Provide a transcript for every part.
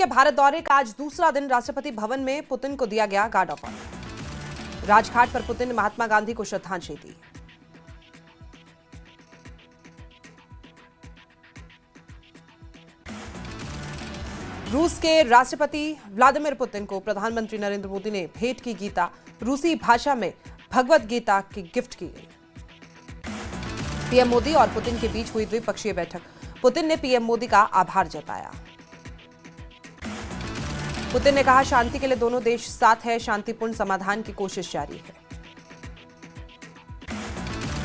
के भारत दौरे का आज दूसरा दिन राष्ट्रपति भवन में पुतिन को दिया गया गार्ड ऑफ ऑनर। राजघाट पर पुतिन ने महात्मा गांधी को श्रद्धांजलि दी। रूस के राष्ट्रपति व्लादिमीर पुतिन को प्रधानमंत्री नरेंद्र मोदी ने भेंट की गीता, रूसी भाषा में भगवत गीता की गिफ्ट की गई। पीएम मोदी और पुतिन के बीच हुई द्विपक्षीय बैठक। पुतिन ने पीएम मोदी का आभार जताया। पुतिन ने कहा, शांति के लिए दोनों देश साथ है, शांतिपूर्ण समाधान की कोशिश जारी है।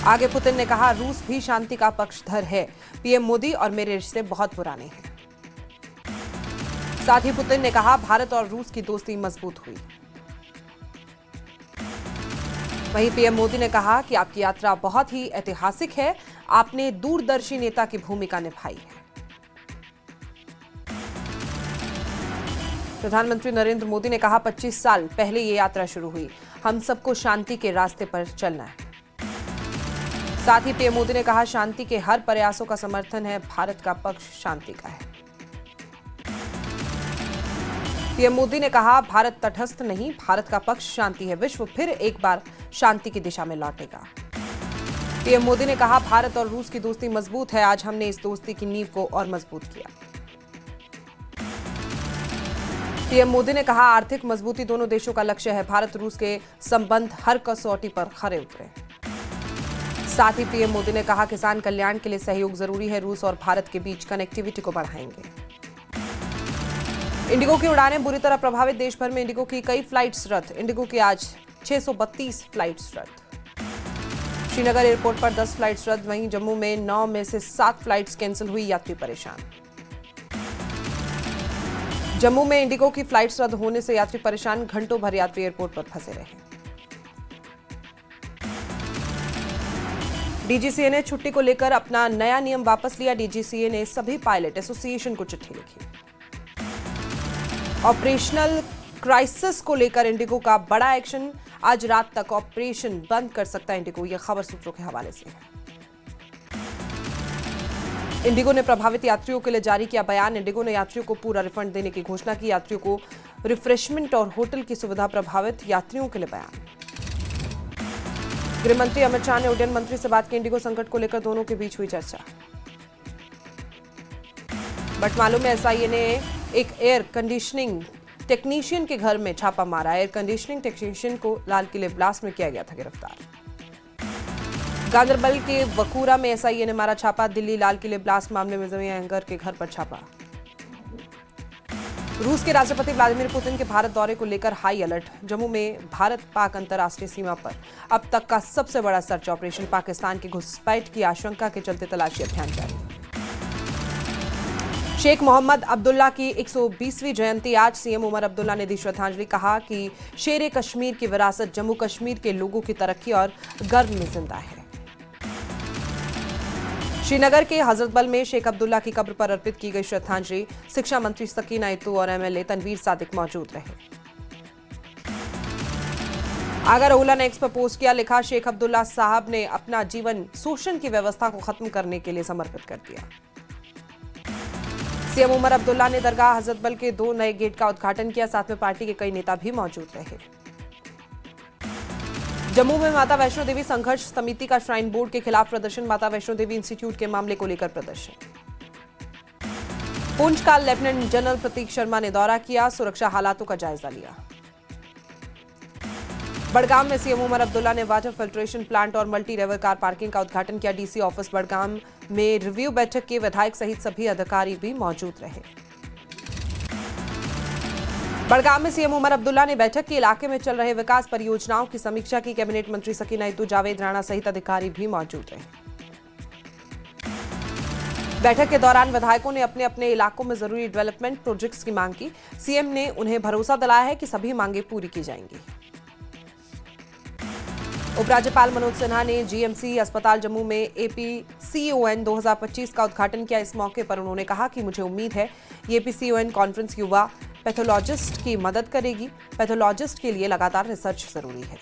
आगे पुतिन ने कहा, रूस भी शांति का पक्षधर है। पीएम मोदी और मेरे रिश्ते बहुत पुराने हैं। साथ ही पुतिन ने कहा, भारत और रूस की दोस्ती मजबूत हुई। वहीं पीएम मोदी ने कहा कि आपकी यात्रा बहुत ही ऐतिहासिक है, आपने दूरदर्शी नेता की भूमिका निभाई है। प्रधानमंत्री नरेंद्र मोदी ने कहा, 25 साल पहले ये यात्रा शुरू हुई, हम सबको शांति के रास्ते पर चलना है। साथ ही पीएम मोदी ने कहा, शांति के हर प्रयासों का समर्थन है, भारत का पक्ष शांति का है। पीएम मोदी ने कहा, भारत तटस्थ नहीं, भारत का पक्ष शांति है, विश्व फिर एक बार शांति की दिशा में लौटेगा। पीएम मोदी ने कहा, भारत और रूस की दोस्ती मजबूत है, आज हमने इस दोस्ती की नींव को और मजबूत किया। पीएम मोदी ने कहा, आर्थिक मजबूती दोनों देशों का लक्ष्य है, भारत रूस के संबंध हर कसौटी पर खरे उतरे। साथ ही पीएम मोदी ने कहा, किसान कल्याण के लिए सहयोग जरूरी है, रूस और भारत के बीच कनेक्टिविटी को बढ़ाएंगे। इंडिगो की उड़ानें बुरी तरह प्रभावित, देश भर में इंडिगो की कई फ्लाइट्स रद्द। इंडिगो की आज 632 फ्लाइट्स रद्द। श्रीनगर एयरपोर्ट पर 10 फ्लाइट्स रद्द। वहीं जम्मू में 9 में से 7 फ्लाइट्स कैंसिल हुई, यात्री परेशान। जम्मू में इंडिगो की फ्लाइट्स रद्द होने से यात्री परेशान, घंटों भर यात्री एयरपोर्ट पर फंसे रहे। डीजीसीए ने छुट्टी को लेकर अपना नया नियम वापस लिया। डीजीसीए ने सभी पायलट एसोसिएशन को चिट्ठी लिखी। ऑपरेशनल क्राइसिस को लेकर इंडिगो का बड़ा एक्शन, आज रात तक ऑपरेशन बंद कर सकता है इंडिगो, यह खबर सूत्रों के हवाले से है। इंडिगो ने प्रभावित यात्रियों के लिए जारी किया बयान। इंडिगो ने यात्रियों को पूरा रिफंड देने की घोषणा की। यात्रियों को रिफ्रेशमेंट और होटल की सुविधा, प्रभावित यात्रियों के लिए बयान। गृह मंत्री अमित शाह ने उड्डयन मंत्री से बात की। इंडिगो संकट को लेकर दोनों के बीच हुई चर्चा। बटमालू में एसआईए ने एक एयर कंडीशनिंग टेक्नीशियन के घर में छापा मारा। एयर कंडीशनिंग टेक्नीशियन को लाल किले ब्लास्ट में किया गया था गिरफ्तार। गांधरबल के वकूरा में एसआईए ने मारा छापा। दिल्ली लाल किले ब्लास्ट मामले में जमीन एंगर के घर पर छापा। रूस के राष्ट्रपति व्लादिमीर पुतिन के भारत दौरे को लेकर हाई अलर्ट। जम्मू में भारत पाक अंतर्राष्ट्रीय सीमा पर अब तक का सबसे बड़ा सर्च ऑपरेशन। पाकिस्तान की घुसपैठ की आशंका के चलते तलाशी अभियान जारी। शेख मोहम्मद अब्दुल्ला की 120वीं जयंती आज, सीएम उमर अब्दुल्ला ने दी श्रद्धांजलि। कहा कि शेरे कश्मीर की विरासत जम्मू कश्मीर के लोगों की तरक्की और गर्व में जिंदा है। श्रीनगर के हजरतबल में शेख अब्दुल्ला की कब्र पर अर्पित की गई श्रद्धांजलि। शिक्षा मंत्री सकीना इतू और एमएलए तनवीर सादिक मौजूद रहे। आगर ओला ने एक्स पर पोस्ट किया, लिखा, शेख अब्दुल्ला साहब ने अपना जीवन शोषण की व्यवस्था को खत्म करने के लिए समर्पित कर दिया। सीएम उमर अब्दुल्ला ने दरगाह हजरतबल के 2 नए गेट का उद्घाटन किया। साथ में पार्टी के कई नेता भी मौजूद रहे। जम्मू में माता वैष्णो देवी संघर्ष समिति का श्राइन बोर्ड के खिलाफ प्रदर्शन। माता वैष्णो देवी इंस्टीट्यूट के मामले को लेकर प्रदर्शन। पुंछ का लेफ्टिनेंट जनरल प्रतीक शर्मा ने दौरा किया, सुरक्षा हालातों का जायजा लिया। बड़गाम में सीएम उमर अब्दुल्ला ने वाटर फिल्ट्रेशन प्लांट और मल्टी लेवल कार पार्किंग का उद्घाटन किया। डीसी ऑफिस बड़गाम में रिव्यू बैठक के विधायक सहित सभी अधिकारी भी मौजूद रहे। बड़गाम में सीएम उमर अब्दुल्ला ने बैठक के इलाके में चल रहे विकास परियोजनाओं की समीक्षा की। कैबिनेट मंत्री सकीना इतू, जावेद राणा सहित अधिकारी भी मौजूद रहे। बैठक के दौरान विधायकों ने अपने अपने इलाकों में जरूरी डेवलपमेंट प्रोजेक्ट्स की मांग की। सीएम ने उन्हें भरोसा दिलाया है कि सभी मांगे पूरी की जाएंगी। उपराज्यपाल मनोज सिन्हा ने जीएमसी अस्पताल जम्मू में एपीसीओएन 2025 का उद्घाटन किया। इस मौके पर उन्होंने कहा कि मुझे उम्मीद है ये एपीसीओएन कॉन्फ्रेंस युवा पैथोलॉजिस्ट की मदद करेगी। पैथोलॉजिस्ट के लिए लगातार रिसर्च जरूरी है।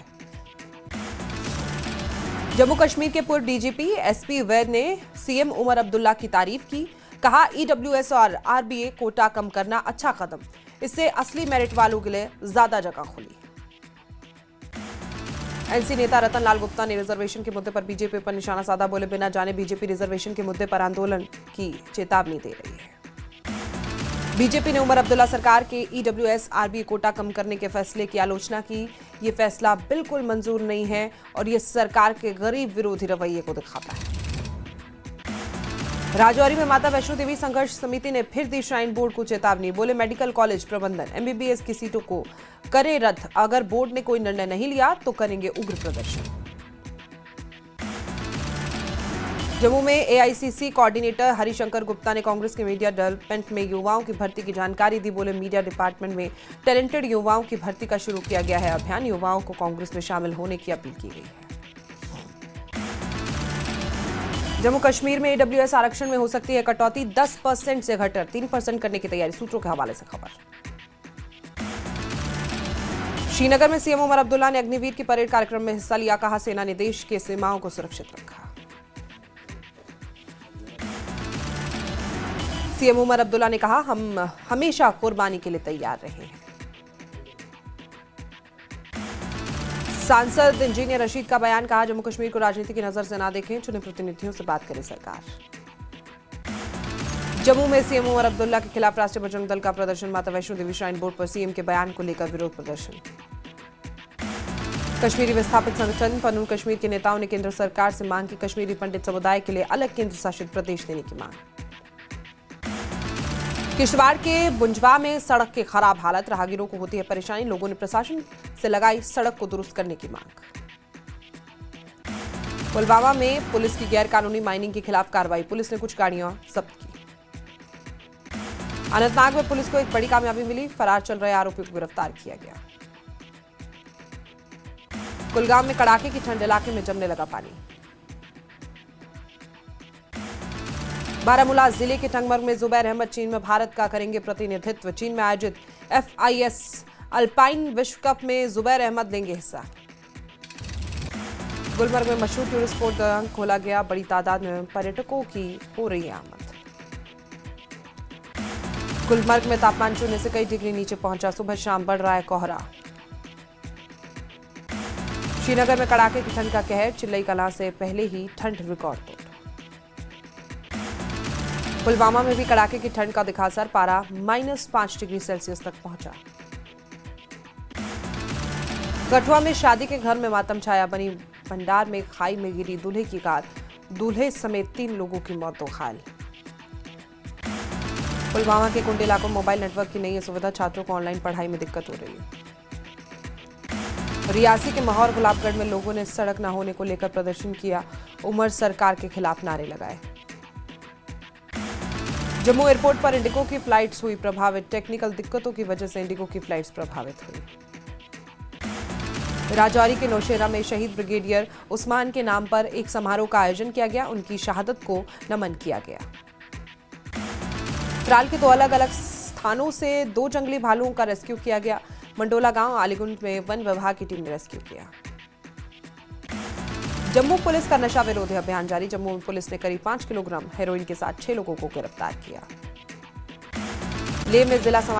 जम्मू कश्मीर के पूर्व डीजीपी एसपी वैद ने सीएम उमर अब्दुल्ला की तारीफ की। कहा ईडब्ल्यूएस और आरबीए कोटा कम करना अच्छा कदम, इससे असली मेरिट वालों के लिए ज्यादा जगह खुली। एनसी नेता रतन लाल गुप्ता ने रिजर्वेशन के मुद्दे पर बीजेपी पर निशाना साधा, बोले बिना जाने बीजेपी रिजर्वेशन के मुद्दे पर आंदोलन की चेतावनी दे रही है। बीजेपी ने उमर अब्दुल्ला सरकार के ईडब्ल्यूएस आरबीए कोटा कम करने के फैसले की आलोचना की। ये फैसला बिल्कुल मंजूर नहीं है और ये सरकार के गरीब विरोधी रवैये को दिखाता है। राजौरी में माता वैष्णो देवी संघर्ष समिति ने फिर दी श्राइन बोर्ड को चेतावनी, बोले मेडिकल कॉलेज प्रबंधन एमबीबीएस की सीटों को करे रद्द, अगर बोर्ड ने कोई निर्णय नहीं लिया तो करेंगे उग्र प्रदर्शन। जम्मू में एआईसीसी कोऑर्डिनेटर हरिशंकर गुप्ता ने कांग्रेस के मीडिया डेवलपमेंट में युवाओं की भर्ती की जानकारी दी, बोले मीडिया डिपार्टमेंट में टैलेंटेड युवाओं की भर्ती का शुरू किया गया है अभियान, युवाओं को कांग्रेस में शामिल होने की अपील की गई है। जम्मू कश्मीर में ईडब्ल्यूएस आरक्षण में हो सकती है कटौती, 10% से घटकर 3% करने की तैयारी, सूत्रों के हवाले से खबर। श्रीनगर में सीएम उमर अब्दुल्ला ने अग्निवीर की परेड कार्यक्रम में हिस्सा लिया, कहा सेना ने देश के सीमाओं को सुरक्षित रखा। सीएम उमर अब्दुल्ला ने कहा हम हमेशा कुर्बानी के लिए तैयार रहे हैं। सांसद इंजीनियर रशीद का बयान, कहा जम्मू कश्मीर को राजनीति की नजर से ना देखें, चुने प्रतिनिधियों से बात करे सरकार। जम्मू में सीएम उमर अब्दुल्ला के खिलाफ राष्ट्रीय बजरंग दल का प्रदर्शन, माता वैष्णो देवी श्राइन बोर्ड पर सीएम के बयान को लेकर विरोध प्रदर्शन। कश्मीरी विस्थापित संगठन पन्नून कश्मीर के नेताओं ने केंद्र सरकार से मांग की, कश्मीरी पंडित समुदाय के लिए अलग केंद्र शासित प्रदेश देने की मांग। किश्तवाड़ के बुंजवा में सड़क की खराब हालत, राहगीरों को होती है परेशानी, लोगों ने प्रशासन से लगाई सड़क को दुरुस्त करने की मांग। पुलवामा में पुलिस की गैर कानूनी माइनिंग के खिलाफ कार्रवाई, पुलिस ने कुछ गाड़ियां जब्त की। अनंतनाग में पुलिस को एक बड़ी कामयाबी मिली, फरार चल रहे आरोपियों को गिरफ्तार किया गया। कुलगाम में कड़ाके की ठंड, इलाके में जमने लगा पानी। बारामूला जिले के टंगमर्ग में जुबैर अहमद चीन में भारत का करेंगे प्रतिनिधित्व, चीन में आयोजित FIS अल्पाइन विश्व कप में जुबैर अहमद लेंगे हिस्सा। गुलमर्ग में मशहूर टूरिस्ट स्पॉट दौरान खोला गया, बड़ी तादाद में पर्यटकों की हो रही है आमद। गुलमर्ग में तापमान शून्य से कई डिग्री नीचे पहुंचा, सुबह शाम बढ़ रहा है कोहरा। श्रीनगर में कड़ाके की ठंड का कहर, चिल्लई कलां से पहले ही ठंड रिकॉर्ड तोड़। पुलवामा में भी कड़ाके की ठंड का दिखा असर, पारा -5 डिग्री सेल्सियस तक पहुंचा। कठुआ में शादी के घर में मातम छाया, बनी भंडार में खाई में गिरी दूल्हे की कार, दूल्हे समेत 3 लोगों की मौत, 2 घायल। पुलवामा के कुंड इलाकों में मोबाइल नेटवर्क की नई सुविधा, छात्रों को ऑनलाइन पढ़ाई में दिक्कत हो रही है। रियासी के माहौर गुलाबगढ़ में लोगों ने सड़क न होने को लेकर प्रदर्शन किया, उमर सरकार के खिलाफ नारे लगाए। जम्मू एयरपोर्ट पर इंडिगो की फ्लाइट्स हुई प्रभावित, टेक्निकल दिक्कतों की वजह से इंडिगो की फ्लाइट्स प्रभावित हुई। राजौरी के नौशेरा में शहीद ब्रिगेडियर उस्मान के नाम पर एक समारोह का आयोजन किया गया, उनकी शहादत को नमन किया गया। त्राल के 2 अलग अलग स्थानों से 2 जंगली भालुओं का रेस्क्यू किया गया, मंडोला गांव आलीगुंज में वन विभाग की टीम ने रेस्क्यू किया। जम्मू पुलिस का नशा विरोधी अभियान जारी, जम्मू में पुलिस ने करीब 5 किलोग्राम हेरोइन के साथ 6 लोगों को गिरफ्तार किया। लेह में जिला